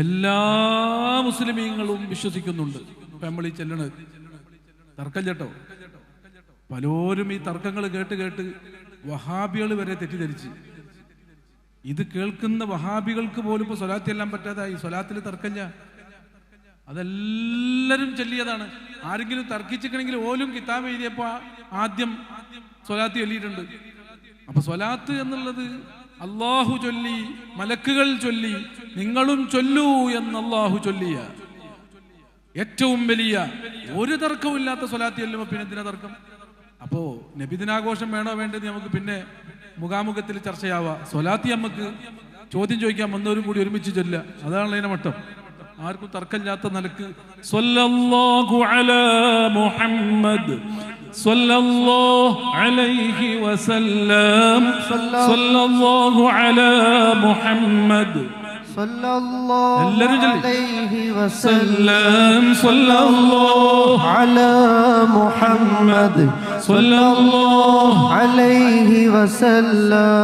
എല്ലാ മുസ്ലിമീങ്ങളും വിശ്വസിക്കുന്നുണ്ട്. നമ്മൾ ഈ ചെല്ലണത് തർക്കം കേട്ടോ. പലരും ഈ തർക്കങ്ങൾ കേട്ട് കേട്ട് വഹാബികൾ വരെ തെറ്റിദ്ധരിച്ച്, ഇത് കേൾക്കുന്ന വഹാബികൾക്ക് പോലും ഇപ്പൊ സ്വലാത്ത് ചെല്ലാൻ പറ്റാതായി. സ്വലാത്തിൽ തർക്കമില്ല, അതെല്ലാരും ചൊല്ലിയതാണ്. ആരെങ്കിലും തർക്കിച്ചിക്കണമെങ്കിൽ ഓലും കിതാബ് എഴുതിയപ്പോ ആദ്യം സ്വലാത്ത് ചൊല്ലിയിട്ടുണ്ട്. അപ്പൊ സ്വലാത്ത് എന്നുള്ളത് അള്ളാഹു ചൊല്ലി, മലക്കുകൾ ചൊല്ലി, നിങ്ങളും ചൊല്ലൂ എന്ന് അള്ളാഹു ചൊല്ലിയ ഏറ്റവും വലിയ ഒരു തർക്കവും ഇല്ലാത്ത സ്വലാത്ത് ചെല്ലുമ്പോ പിന്നെ എന്തിനാ തർക്കം? അപ്പോ നബിദിനാഘോഷം വേണോ വേണ്ടത് നമുക്ക് പിന്നെ മുഖാമുഖത്തിൽ ചർച്ചയാവാം. സ്വലാത്തി നമുക്ക് ചോദ്യം ചോദിക്കാൻ വന്നവരും കൂടി ഒരുമിച്ച് ചൊല്ല, അതാണ് അതിന്റെ മട്ടം. ആർക്കും തർക്കമില്ലാത്ത നിലക്ക് സ്വല്ലല്ലാഹു അലാ മുഹമ്മദ് സ്വല്ലല്ലാഹു അലൈഹി വസല്ലം സ്വല്ലല്ലാഹു അലാ മുഹമ്മദ് സ്വല്ലല്ലാഹു അലൈഹി വസല്ലം സ്വല്ലല്ലാഹു അലാ മുഹമ്മദ് സ്വല്ലല്ലാഹു അലൈഹി വസല്ലം.